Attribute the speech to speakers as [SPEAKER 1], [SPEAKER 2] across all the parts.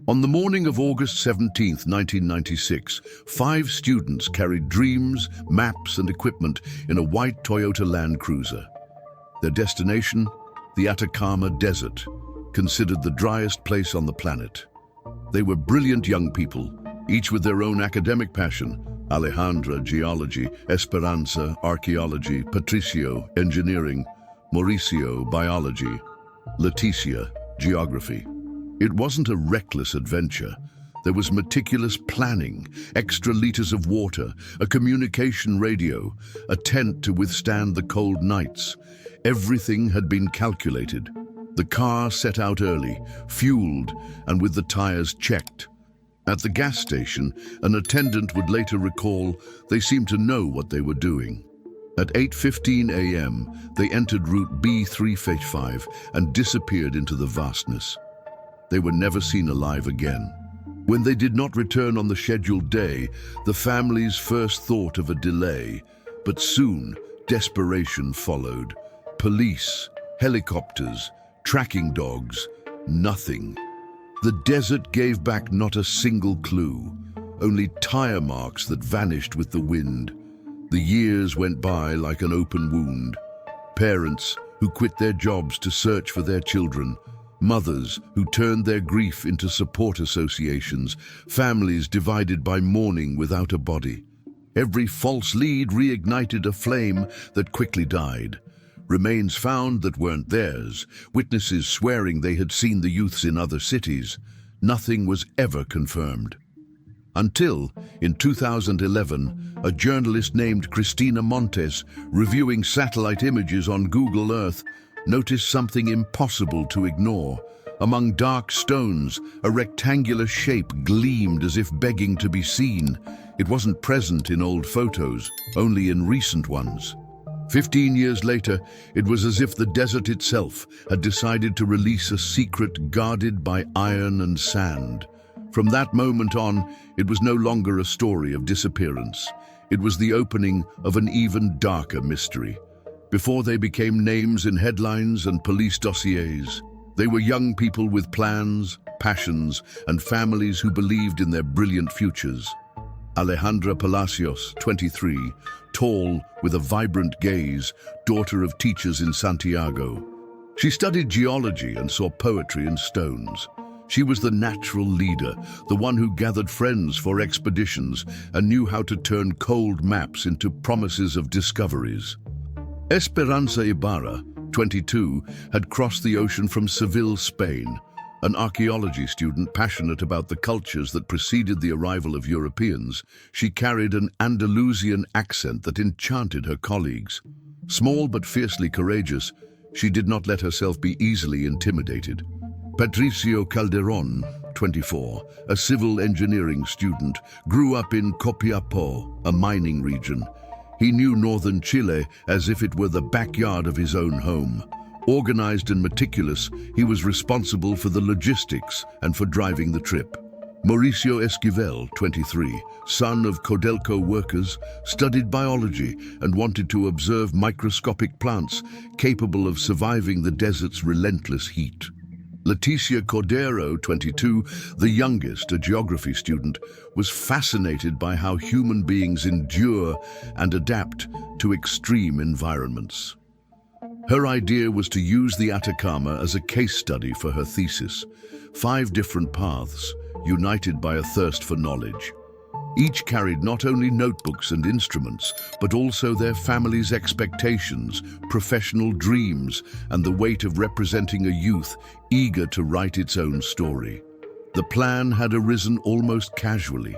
[SPEAKER 1] On the morning of August 17, 1996, 5 students carried dreams, maps, and equipment in a white Toyota Land Cruiser. Their destination? The Atacama Desert, considered the driest place on the planet. They were brilliant young people, each with their own academic passion. Alejandra, geology; Esperanza, archaeology; Patricio, engineering; Mauricio, biology; Leticia, geography. It wasn't a reckless adventure. There was meticulous planning, extra liters of water, a communication radio, a tent to withstand the cold nights. Everything had been calculated. The car set out early, fueled, and with the tires checked. At the gas station, an attendant would later recall they seemed to know what they were doing. At 8:15 a.m., they entered route B355 and disappeared into the vastness. They were never seen alive again. When they did not return on the scheduled day, the families first thought of a delay, but soon desperation followed. Police, helicopters, tracking dogs, nothing. The desert gave back not a single clue, only tire marks that vanished with the wind. The years went by like an open wound. Parents who quit their jobs to search for their children, mothers who turned their grief into support associations, families divided by mourning without a body. Every false lead reignited a flame that quickly died. Remains found that weren't theirs, witnesses swearing they had seen the youths in other cities. Nothing was ever confirmed. Until, in 2011, a journalist named Cristina Montes, reviewing satellite images on Google Earth, noticed something impossible to ignore. Among dark stones, a rectangular shape gleamed as if begging to be seen. It wasn't present in old photos, only in recent ones. 15 years later, it was as if the desert itself had decided to release a secret guarded by iron and sand. From that moment on, it was no longer a story of disappearance. It was the opening of an even darker mystery. Before they became names in headlines and police dossiers, they were young people with plans, passions, and families who believed in their brilliant futures. Alejandra Palacios, 23, tall, with a vibrant gaze, daughter of teachers in Santiago. She studied geology and saw poetry in stones. She was the natural leader, the one who gathered friends for expeditions and knew how to turn cold maps into promises of discoveries. Esperanza Ibarra, 22, had crossed the ocean from Seville, Spain. An archaeology student passionate about the cultures that preceded the arrival of Europeans, she carried an Andalusian accent that enchanted her colleagues. Small but fiercely courageous, she did not let herself be easily intimidated. Patricio Calderon, 24, a civil engineering student, grew up in Copiapó, a mining region. He knew northern Chile as if it were the backyard of his own home. Organized and meticulous, he was responsible for the logistics and for driving the trip. Mauricio Esquivel, 23, son of Codelco workers, studied biology and wanted to observe microscopic plants capable of surviving the desert's relentless heat. Leticia Cordero, 22, the youngest, a geography student, was fascinated by how human beings endure and adapt to extreme environments. Her idea was to use the Atacama as a case study for her thesis. 5 different paths, united by a thirst for knowledge. Each carried not only notebooks and instruments, but also their families' expectations, professional dreams, and the weight of representing a youth eager to write its own story. The plan had arisen almost casually.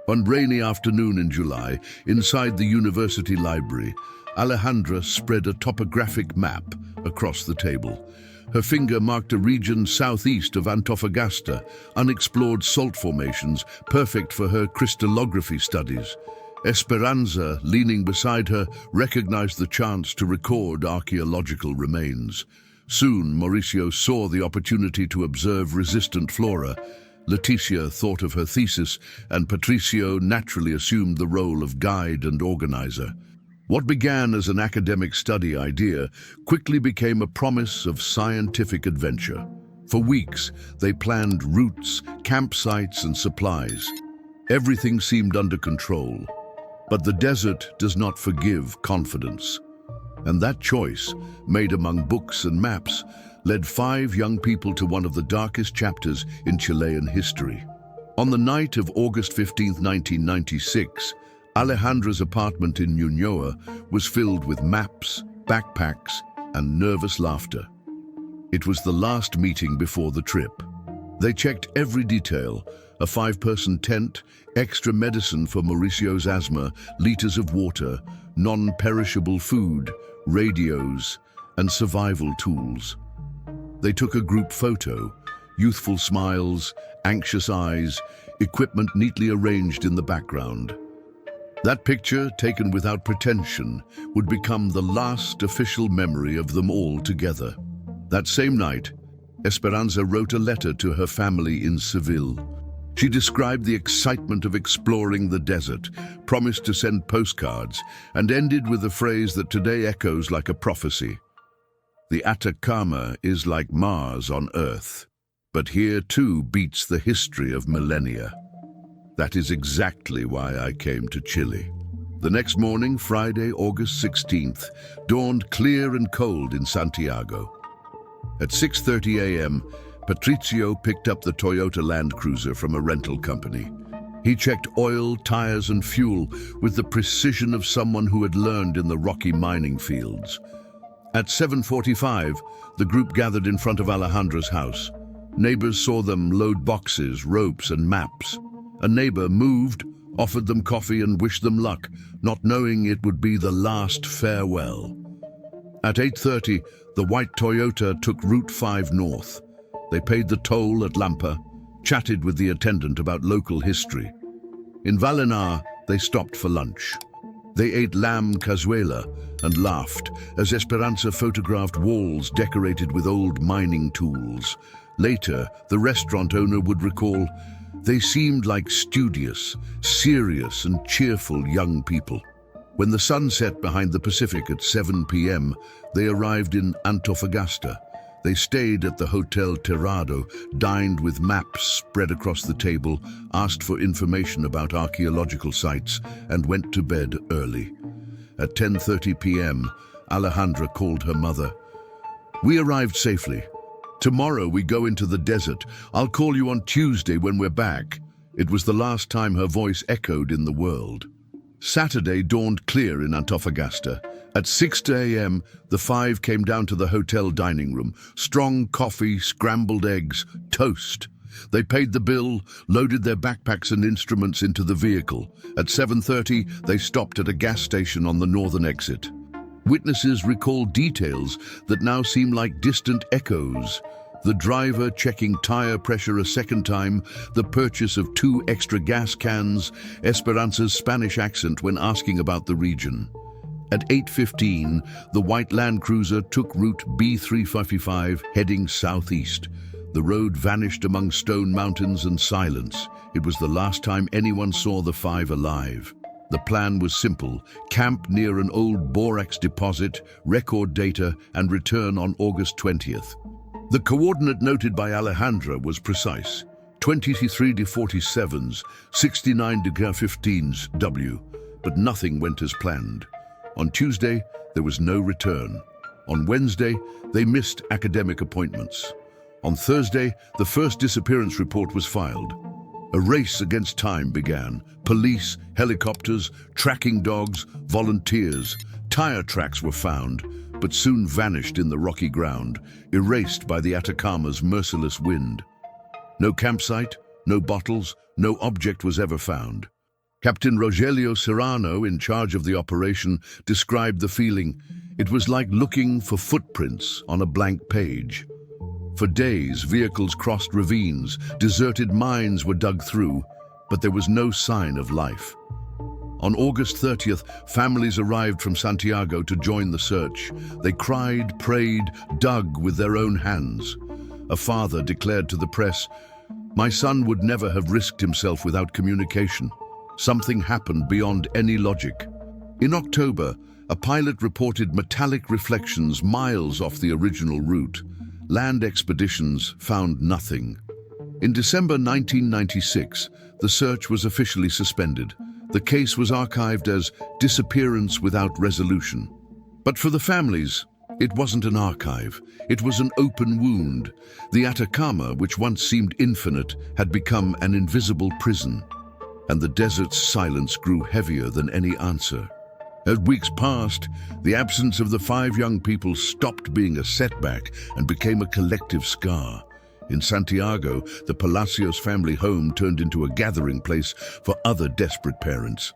[SPEAKER 1] One rainy afternoon in July, inside the university library, Alejandra spread a topographic map across the table. Her finger marked a region southeast of Antofagasta, unexplored salt formations, perfect for her crystallography studies. Esperanza, leaning beside her, recognized the chance to record archaeological remains. Soon, Mauricio saw the opportunity to observe resistant flora. Leticia thought of her thesis, and Patricio naturally assumed the role of guide and organizer. What began as an academic study idea quickly became a promise of scientific adventure. For weeks, they planned routes, campsites, and supplies. Everything seemed under control. But the desert does not forgive confidence. And that choice, made among books and maps, led 5 young people to one of the darkest chapters in Chilean history. On the night of August 15, 1996, Alejandra's apartment in Ñuñoa was filled with maps, backpacks, and nervous laughter. It was the last meeting before the trip. They checked every detail: a 5-person tent, extra medicine for Mauricio's asthma, liters of water, non-perishable food, radios, and survival tools. They took a group photo: youthful smiles, anxious eyes, equipment neatly arranged in the background. That picture, taken without pretension, would become the last official memory of them all together. That same night, Esperanza wrote a letter to her family in Seville. She described the excitement of exploring the desert, promised to send postcards, and ended with a phrase that today echoes like a prophecy. The Atacama is like Mars on Earth, but here too beats the history of millennia. That is exactly why I came to Chile. The next morning, Friday, August 16th, dawned clear and cold in Santiago. At 6:30 a.m., Patricio picked up the Toyota Land Cruiser from a rental company. He checked oil, tires, and fuel with the precision of someone who had learned in the rocky mining fields. At 7:45, the group gathered in front of Alejandra's house. Neighbors saw them load boxes, ropes, and maps. A neighbor moved, offered them coffee, and wished them luck, not knowing it would be the last farewell. At 8:30, the white Toyota took Route 5 north. They paid the toll at Lampa, chatted with the attendant about local history. In Vallenar, they stopped for lunch. They ate lamb cazuela and laughed as Esperanza photographed walls decorated with old mining tools. Later, the restaurant owner would recall, they seemed like studious, serious, and cheerful young people. When the sun set behind the Pacific at 7 p.m., they arrived in Antofagasta. They stayed at the Hotel Terrado, dined with maps spread across the table, asked for information about archaeological sites, and went to bed early. At 10:30 p.m., Alejandra called her mother. "We arrived safely. Tomorrow we go into the desert. I'll call you on Tuesday when we're back." It was the last time her voice echoed in the world. Saturday dawned clear in Antofagasta. At 6 a.m., the 5 came down to the hotel dining room. Strong coffee, scrambled eggs, toast. They paid the bill, loaded their backpacks and instruments into the vehicle. At 7:30, they stopped at a gas station on the northern exit. Witnesses recall details that now seem like distant echoes. The driver checking tire pressure a second time, the purchase of 2 extra gas cans, Esperanza's Spanish accent when asking about the region. At 8:15, the white Land Cruiser took route B355 heading southeast. The road vanished among stone mountains and silence. It was the last time anyone saw the 5 alive. The plan was simple: camp near an old borax deposit, record data, and return on August 20th. The coordinate noted by Alejandra was precise: 23 to 47s, 69 to 15s W, but nothing went as planned. On Tuesday, there was no return. On Wednesday, they missed academic appointments. On Thursday, the first disappearance report was filed. A race against time began. Police, helicopters, tracking dogs, volunteers. Tire tracks were found, but soon vanished in the rocky ground, erased by the Atacama's merciless wind. No campsite, no bottles, no object was ever found. Captain Rogelio Serrano, in charge of the operation, described the feeling. It was like looking for footprints on a blank page. For days, vehicles crossed ravines, deserted mines were dug through, but there was no sign of life. On August 30th, families arrived from Santiago to join the search. They cried, prayed, dug with their own hands. A father declared to the press, "My son would never have risked himself without communication. Something happened beyond any logic." In October, a pilot reported metallic reflections miles off the original route. land expeditions found nothing. In December 1996, the search was officially suspended. The case was archived as disappearance without resolution. But for the families, it wasn't an archive. It was an open wound. The Atacama, which once seemed infinite, had become an invisible prison. And the desert's silence grew heavier than any answer. As weeks passed, the absence of the 5 young people stopped being a setback and became a collective scar. In Santiago, the Palacios family home turned into a gathering place for other desperate parents.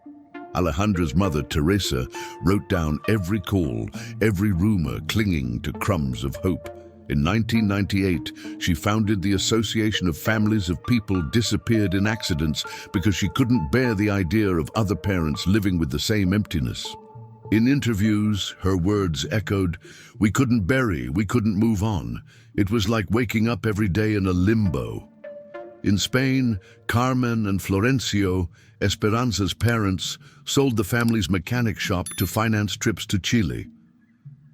[SPEAKER 1] Alejandra's mother, Teresa, wrote down every call, every rumor clinging to crumbs of hope. In 1998, she founded the Association of Families of People Disappeared in Accidents because she couldn't bear the idea of other parents living with the same emptiness. In interviews, her words echoed, "We couldn't bury, we couldn't move on. It was like waking up every day in a limbo." In Spain, Carmen and Florencio, Esperanza's parents, sold the family's mechanic shop to finance trips to Chile.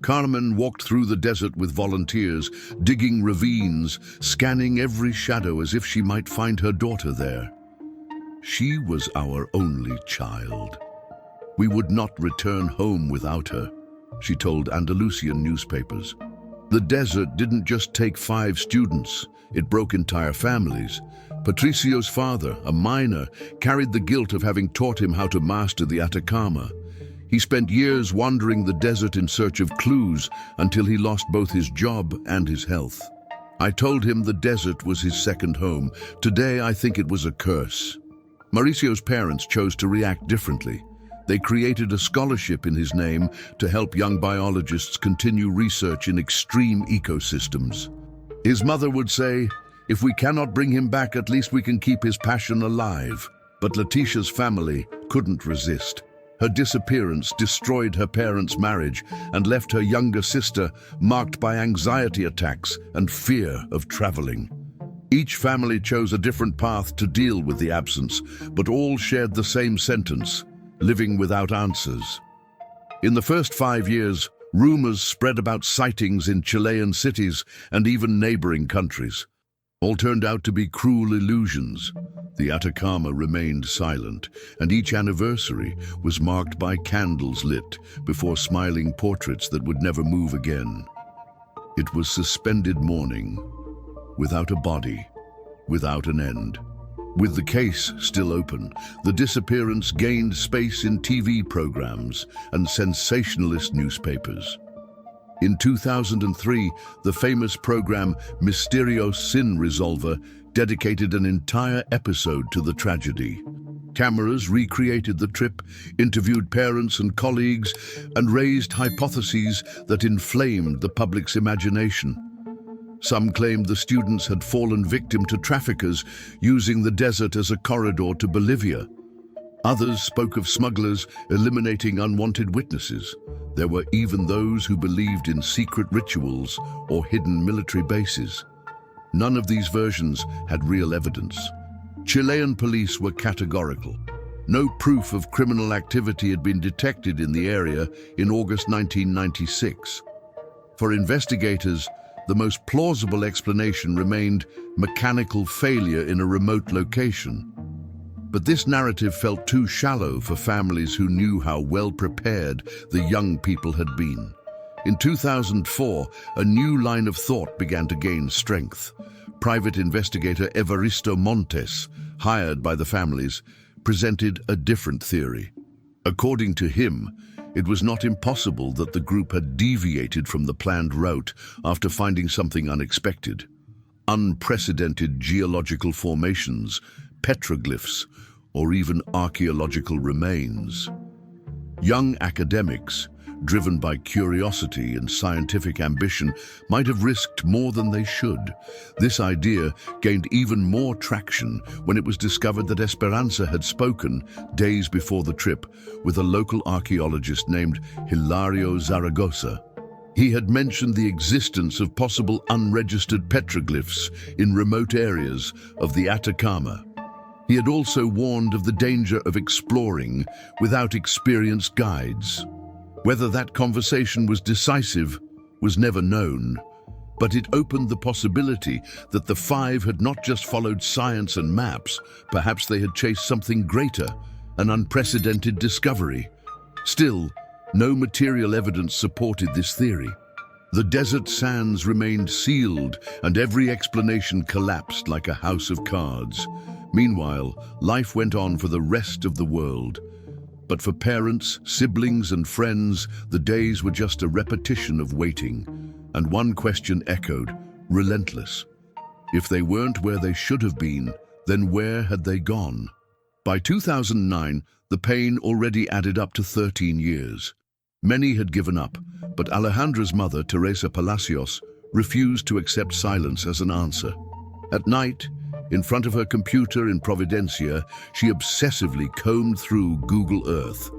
[SPEAKER 1] Carmen walked through the desert with volunteers, digging ravines, scanning every shadow as if she might find her daughter there. "She was our only child. We would not return home without her," she told Andalusian newspapers. The desert didn't just take 5 students, it broke entire families. Patricio's father, a miner, carried the guilt of having taught him how to master the Atacama. He spent years wandering the desert in search of clues until he lost both his job and his health. "I told him the desert was his second home. Today I think it was a curse." Mauricio's parents chose to react differently. They created a scholarship in his name to help young biologists continue research in extreme ecosystems. His mother would say, "If we cannot bring him back, at least we can keep his passion alive." But Leticia's family couldn't resist. Her disappearance destroyed her parents' marriage and left her younger sister marked by anxiety attacks and fear of traveling. Each family chose a different path to deal with the absence, but all shared the same sentence: living without answers. In the first 5 years, rumors spread about sightings in Chilean cities and even neighboring countries. All turned out to be cruel illusions. The Atacama remained silent, and each anniversary was marked by candles lit before smiling portraits that would never move again. It was suspended mourning, without a body, without an end. With the case still open, the disappearance gained space in TV programs and sensationalist newspapers. In 2003, the famous program Misterio Sin Resolver dedicated an entire episode to the tragedy. Cameras recreated the trip, interviewed parents and colleagues, and raised hypotheses that inflamed the public's imagination. Some claimed the students had fallen victim to traffickers using the desert as a corridor to Bolivia. Others spoke of smugglers eliminating unwanted witnesses. There were even those who believed in secret rituals or hidden military bases. None of these versions had real evidence. Chilean police were categorical. No proof of criminal activity had been detected in the area in August 1996. For investigators, the most plausible explanation remained mechanical failure in a remote location. But this narrative felt too shallow for families who knew how well prepared the young people had been. In 2004, a new line of thought began to gain strength. Private investigator Evaristo Montes, hired by the families, presented a different theory. According to him, it was not impossible that the group had deviated from the planned route after finding something unexpected. Unprecedented geological formations, petroglyphs, or even archaeological remains. Young academics, driven by curiosity and scientific ambition, might have risked more than they should. This idea gained even more traction when it was discovered that Esperanza had spoken, days before the trip, with a local archaeologist named Hilario Zaragoza. He had mentioned the existence of possible unregistered petroglyphs in remote areas of the Atacama. He had also warned of the danger of exploring without experienced guides. Whether that conversation was decisive was never known, But it opened the possibility that the five had not just followed science and maps, perhaps they had chased something greater, an unprecedented discovery. Still, no material evidence supported this theory. The desert sands remained sealed, and every explanation collapsed like a house of cards. Meanwhile, life went on for the rest of the world. But for parents, siblings, and friends, the days were just a repetition of waiting. And one question echoed, relentless. If they weren't where they should have been, then where had they gone? By 2009, the pain already added up to 13 years. Many had given up, but Alejandra's mother, Teresa Palacios, refused to accept silence as an answer. At night, in front of her computer in Providencia, she obsessively combed through Google Earth.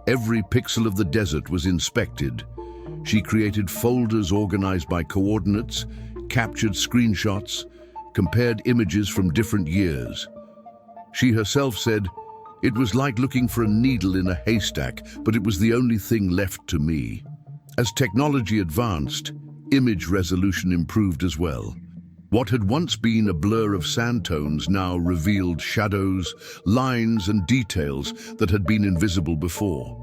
[SPEAKER 1] Every pixel of the desert was inspected. She created folders organized by coordinates, captured screenshots, compared images from different years. She herself said, "It was like looking for a needle in a haystack, but it was the only thing left to me." As technology advanced, image resolution improved as well. What had once been a blur of sand tones now revealed shadows, lines, and details that had been invisible before.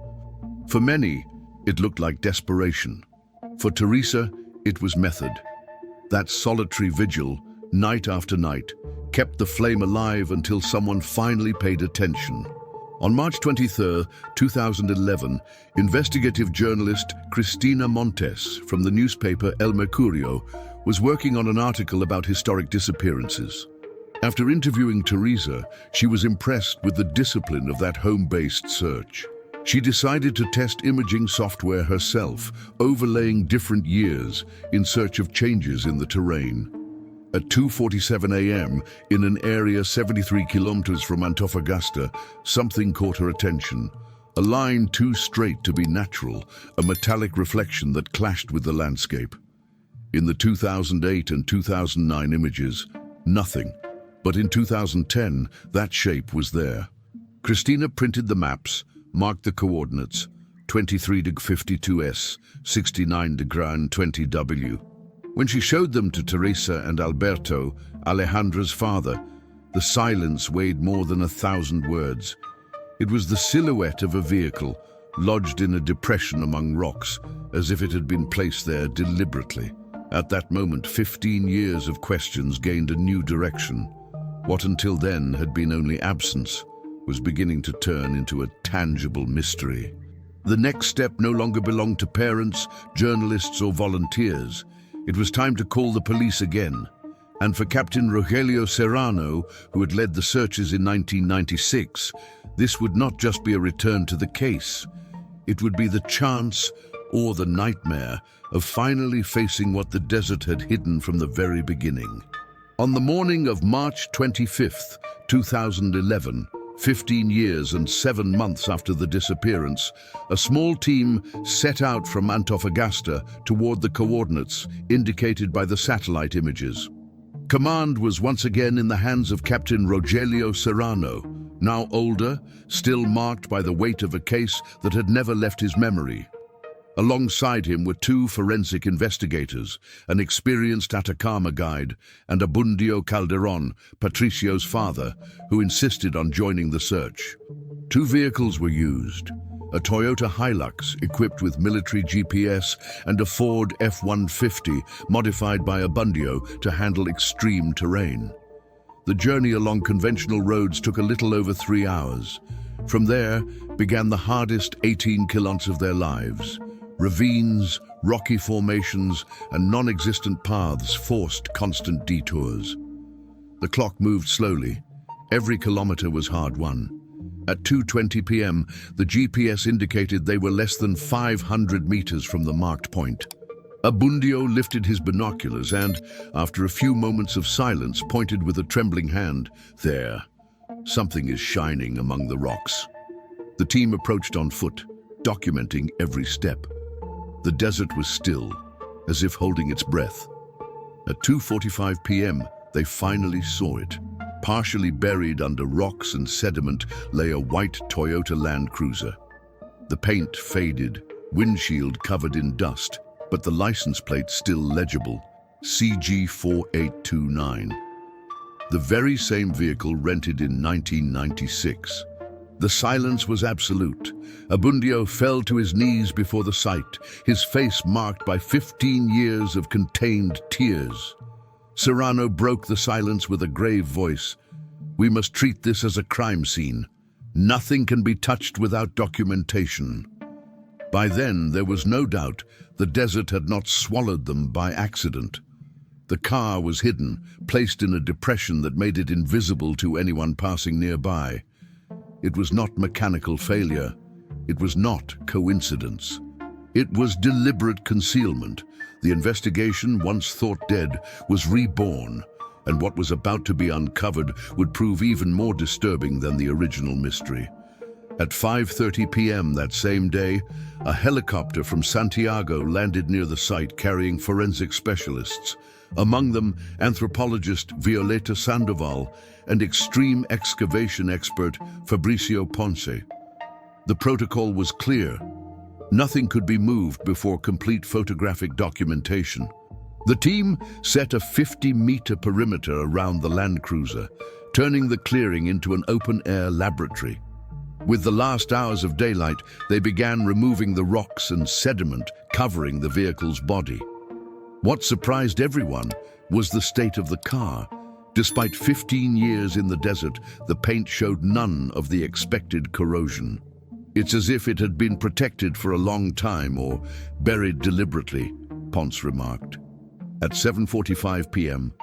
[SPEAKER 1] For many, it looked like desperation. For Teresa, it was method. That solitary vigil, night after night, kept the flame alive until someone finally paid attention. On March 23, 2011, investigative journalist Cristina Montes from the newspaper El Mercurio was working on an article about historic disappearances. After interviewing Teresa, she was impressed with the discipline of that home-based search. She decided to test imaging software herself, overlaying different years in search of changes in the terrain. At 2:47 a.m., in an area 73 kilometers from Antofagasta, something caught her attention. A line too straight to be natural, a metallic reflection that clashed with the landscape. In the 2008 and 2009 images, nothing. But in 2010, that shape was there. Cristina printed the maps, marked the coordinates, 23°52S, 69°20W. When she showed them to Teresa and Alberto, Alejandra's father, the silence weighed more than 1,000 words. It was the silhouette of a vehicle, lodged in a depression among rocks, as if it had been placed there deliberately. At that moment, 15 years of questions gained a new direction. What until then had been only absence was beginning to turn into a tangible mystery. The next step no longer belonged to parents, journalists, or volunteers. It was time to call the police again. And for Captain Rogelio Serrano, who had led the searches in 1996, this would not just be a return to the case. It would be the chance, or the nightmare, of finally facing what the desert had hidden from the very beginning. On the morning of March 25th, 2011, 15 years and 7 months after the disappearance, a small team set out from Antofagasta toward the coordinates indicated by the satellite images. Command was once again in the hands of Captain Rogelio Serrano, now older, still marked by the weight of a case that had never left his memory. Alongside him were 2 forensic investigators, an experienced ATACAMA guide, and Abundio Calderon, Patricio's father, who insisted on joining the search. 2 vehicles were used, a Toyota Hilux equipped with military GPS and a Ford F-150 modified by Abundio to handle extreme terrain. The journey along conventional roads took a little over 3 hours. From there began the hardest 18 kilometers of their lives. Ravines, rocky formations, and non-existent paths forced constant detours. The clock moved slowly. Every kilometer was hard-won. At 2:20 p.m., the GPS indicated they were less than 500 meters from the marked point. Abundio lifted his binoculars and, after a few moments of silence, pointed with a trembling hand. "There, something is shining among the rocks." The team approached on foot, documenting every step. The desert was still, as if holding its breath. At 2:45 p.m., they finally saw it. Partially buried under rocks and sediment lay a white Toyota Land Cruiser. The paint faded, windshield covered in dust, but the license plate still legible. CG4829. The very same vehicle rented in 1996. The silence was absolute. Abundio fell to his knees before the sight, his face marked by 15 years of contained tears. Serrano broke the silence with a grave voice. "We must treat this as a crime scene. Nothing can be touched without documentation." By then, there was no doubt the desert had not swallowed them by accident. The car was hidden, placed in a depression that made it invisible to anyone passing nearby. It was not mechanical failure. It was not coincidence. It was deliberate concealment. The investigation, once thought dead, was reborn, and what was about to be uncovered would prove even more disturbing than the original mystery. At 5:30 p.m. that same day, a helicopter from Santiago landed near the site carrying forensic specialists, among them anthropologist Violeta Sandoval and extreme excavation expert Fabricio Ponce. The protocol was clear. Nothing could be moved before complete photographic documentation. The team set a 50-meter perimeter around the Land Cruiser, turning the clearing into an open-air laboratory. With the last hours of daylight, they began removing the rocks and sediment covering the vehicle's body. What surprised everyone was the state of the car. Despite 15 years in the desert, the paint showed none of the expected corrosion. "It's as if it had been protected for a long time or buried deliberately," Ponce remarked. At 7:45 p.m.,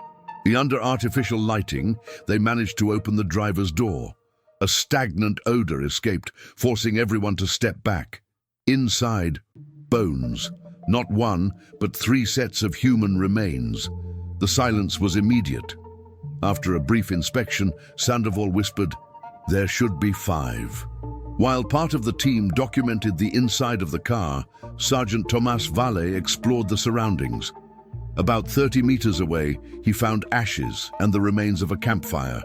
[SPEAKER 1] under artificial lighting, they managed to open the driver's door. A stagnant odor escaped, forcing everyone to step back. Inside, bones. Not one, but 3 sets of human remains. The silence was immediate. After a brief inspection, Sandoval whispered, "There should be 5. While part of the team documented the inside of the car, Sergeant Tomas Valle explored the surroundings. About 30 meters away, he found ashes and the remains of a campfire.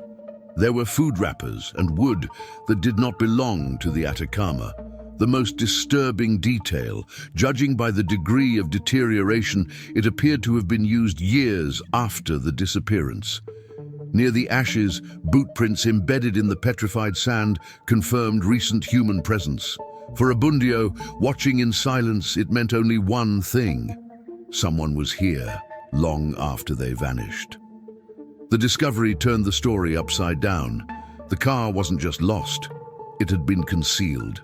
[SPEAKER 1] There were food wrappers and wood that did not belong to the Atacama. The most disturbing detail, judging by the degree of deterioration, it appeared to have been used years after the disappearance. Near the ashes, boot prints embedded in the petrified sand confirmed recent human presence. For Abundio, watching in silence, it meant only one thing: someone was here long after they vanished. The discovery turned the story upside down. The car wasn't just lost, it had been concealed.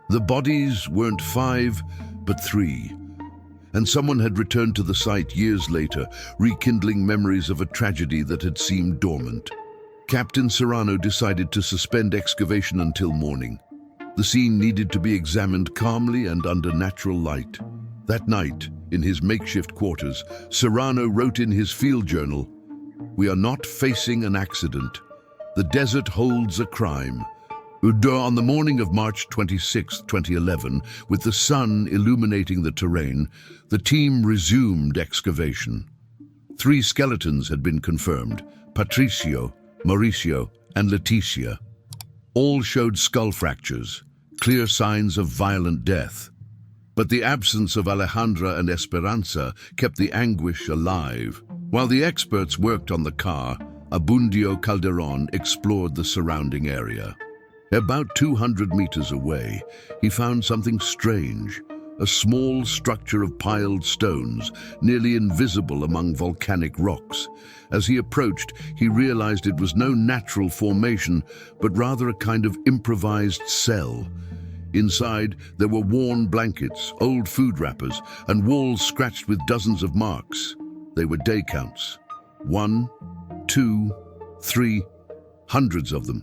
[SPEAKER 1] The bodies weren't 5, but 3. And someone had returned to the site years later, rekindling memories of a tragedy that had seemed dormant. Captain Serrano decided to suspend excavation until morning. The scene needed to be examined calmly and under natural light. That night, in his makeshift quarters, Serrano wrote in his field journal, "We are not facing an accident. The desert holds a crime." On the morning of March 26, 2011, with the sun illuminating the terrain, the team resumed excavation. 3 skeletons had been confirmed: Patricio, Mauricio, and Leticia. All showed skull fractures, clear signs of violent death. But the absence of Alejandra and Esperanza kept the anguish alive. While the experts worked on the car, Abundio Calderon explored the surrounding area. About 200 meters away, he found something strange, a small structure of piled stones, nearly invisible among volcanic rocks. As he approached, he realized it was no natural formation, but rather a kind of improvised cell. Inside, there were worn blankets, old food wrappers, and walls scratched with dozens of marks. They were day counts. 1, 2, 3, hundreds of them.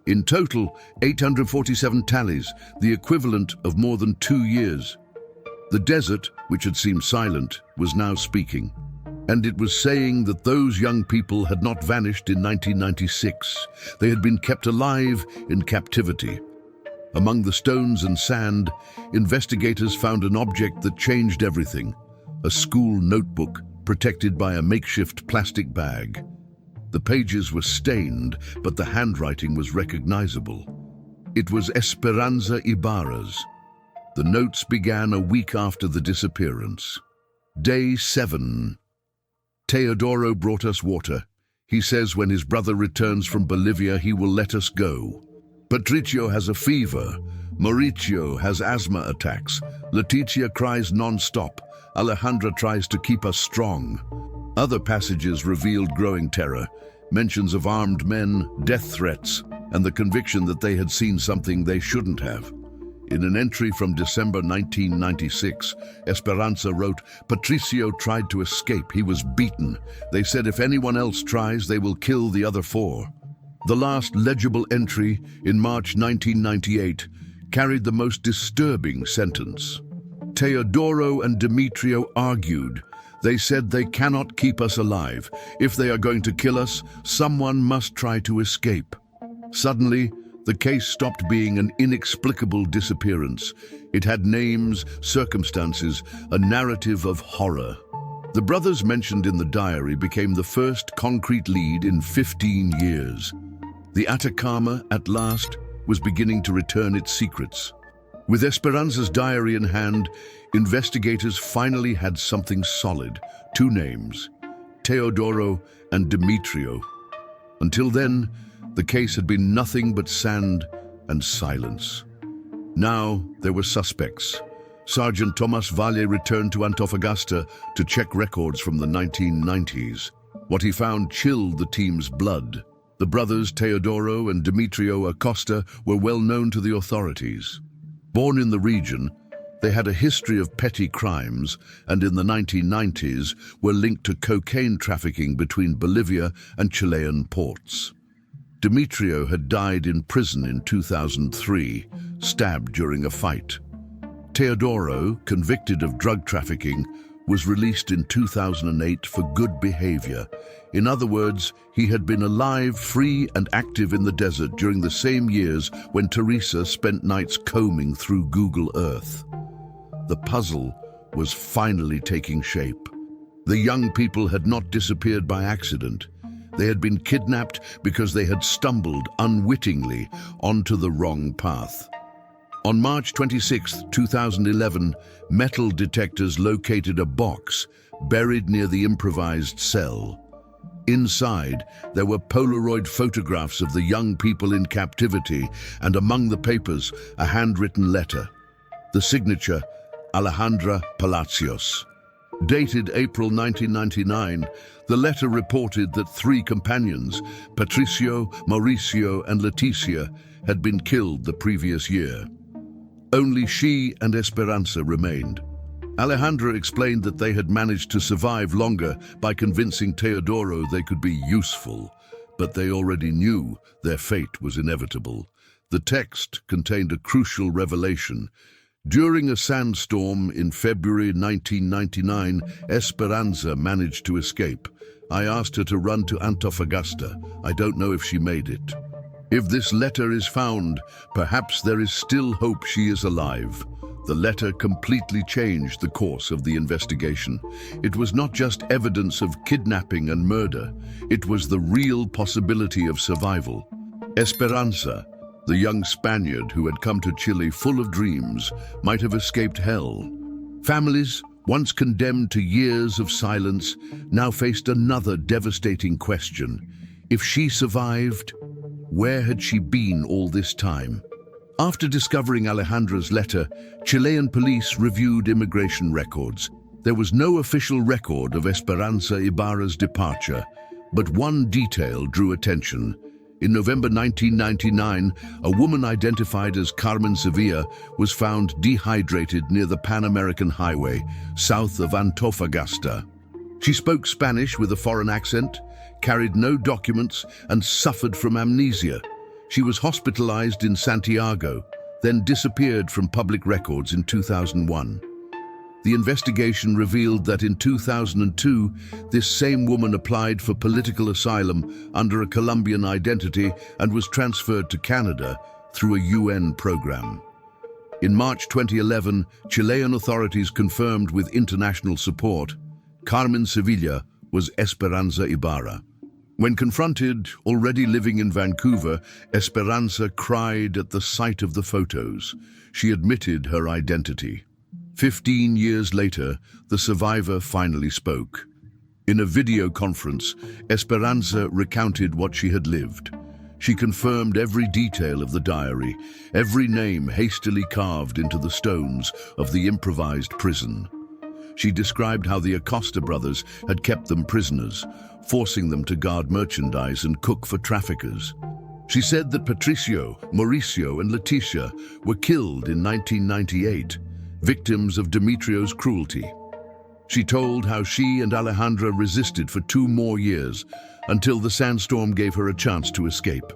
[SPEAKER 1] In total, 847 tallies, the equivalent of more than 2 years. The desert, which had seemed silent, was now speaking. And it was saying that those young people had not vanished in 1996. They had been kept alive in captivity. Among the stones and sand, investigators found an object that changed everything: a school notebook protected by a makeshift plastic bag. The pages were stained, but the handwriting was recognizable. It was Esperanza Ibarra's. The notes began a week after the disappearance. Day 7. Teodoro brought us water. He says when his brother returns from Bolivia, he will let us go. Patricio has a fever. Mauricio has asthma attacks. Leticia cries non-stop. Alejandra tries to keep us strong. Other passages revealed growing terror, mentions of armed men, death threats, and the conviction that they had seen something they shouldn't have. In an entry from December 1996, Esperanza wrote, "Patricio tried to escape. He was beaten. They said if anyone else tries, they will kill the other four." The last legible entry, in March 1998, carried the most disturbing sentence. Teodoro and Demetrio argued. They said they cannot keep us alive. If they are going to kill us, someone must try to escape. Suddenly, the case stopped being an inexplicable disappearance. It had names, circumstances, a narrative of horror. The brothers mentioned in the diary became the first concrete lead in 15 years. The Atacama, at last, was beginning to return its secrets. With Esperanza's diary in hand, investigators finally had something solid. 2 names, Teodoro and Demetrio. Until then, the case had been nothing but sand and silence. Now there were suspects. Sergeant Tomas Valle returned to Antofagasta to check records from the 1990s. What he found chilled the team's blood. The brothers Teodoro and Demetrio Acosta were well known to the authorities. Born in the region, they had a history of petty crimes and in the 1990s were linked to cocaine trafficking between Bolivia and Chilean ports. Demetrio had died in prison in 2003, stabbed during a fight. Teodoro, convicted of drug trafficking, was released in 2008 for good behavior. In other words, he had been alive, free and active in the desert during the same years when Teresa spent nights combing through Google Earth. The puzzle was finally taking shape. The young people had not disappeared by accident. They had been kidnapped because they had stumbled unwittingly onto the wrong path. On March 26, 2011, metal detectors located a box buried near the improvised cell. Inside, there were Polaroid photographs of the young people in captivity, and among the papers, a handwritten letter. The signature, Alejandra Palacios. Dated April 1999, the letter reported that 3 companions, Patricio, Mauricio, and Leticia, had been killed the previous year. Only she and Esperanza remained. Alejandra explained that they had managed to survive longer by convincing Teodoro they could be useful, but they already knew their fate was inevitable. The text contained a crucial revelation. During a sandstorm in February 1999, Esperanza managed to escape. I asked her to run to Antofagasta. I don't know if she made it. If this letter is found, perhaps there is still hope she is alive. The letter completely changed the course of the investigation. It was not just evidence of kidnapping and murder. It was the real possibility of survival. Esperanza, the young Spaniard who had come to Chile full of dreams, might have escaped hell. Families, once condemned to years of silence, now faced another devastating question. If she survived, where had she been all this time? After discovering Alejandra's letter, Chilean police reviewed immigration records. There was no official record of Esperanza Ibarra's departure, but one detail drew attention. In November 1999, a woman identified as Carmen Sevilla was found dehydrated near the Pan American Highway, south of Antofagasta. She spoke Spanish with a foreign accent, carried no documents, and suffered from amnesia. She was hospitalized in Santiago, then disappeared from public records in 2001. The investigation revealed that in 2002, this same woman applied for political asylum under a Colombian identity and was transferred to Canada through a UN program. In March 2011, Chilean authorities confirmed with international support, Carmen Sevilla was Esperanza Ibarra. When confronted, already living in Vancouver, Esperanza cried at the sight of the photos. She admitted her identity. 15 years later, the survivor finally spoke. In a video conference, Esperanza recounted what she had lived. She confirmed every detail of the diary, every name hastily carved into the stones of the improvised prison. She described how the Acosta brothers had kept them prisoners, forcing them to guard merchandise and cook for traffickers. She said that Patricio, Mauricio, and Leticia were killed in 1998, victims of Demetrio's cruelty. She told how she and Alejandra resisted for 2 more years until the sandstorm gave her a chance to escape.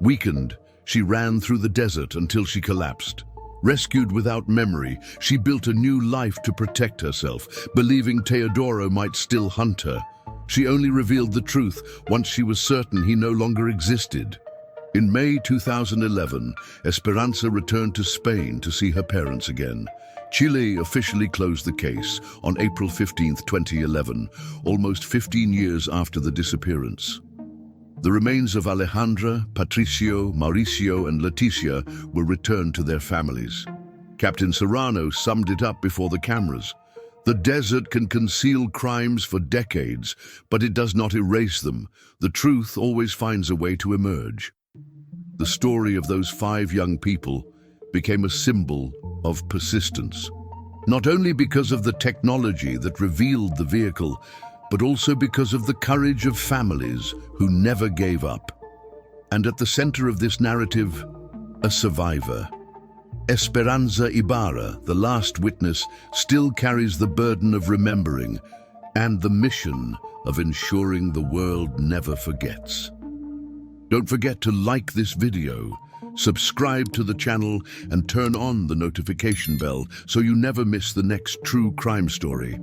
[SPEAKER 1] Weakened, she ran through the desert until she collapsed. Rescued without memory, she built a new life to protect herself, believing Teodoro might still hunt her. She only revealed the truth once she was certain he no longer existed. In May 2011, Esperanza returned to Spain to see her parents again. Chile officially closed the case on April 15, 2011, almost 15 years after the disappearance. The remains of Alejandra, Patricio, Mauricio, and Leticia were returned to their families. Captain Serrano summed it up before the cameras. The desert can conceal crimes for decades, but it does not erase them. The truth always finds a way to emerge. The story of those 5 young people became a symbol of persistence, not only because of the technology that revealed the vehicle, but also because of the courage of families who never gave up. And at the center of this narrative, a survivor. Esperanza Ibarra, the last witness, still carries the burden of remembering and the mission of ensuring the world never forgets. Don't forget to like this video, subscribe to the channel, and turn on the notification bell so you never miss the next true crime story.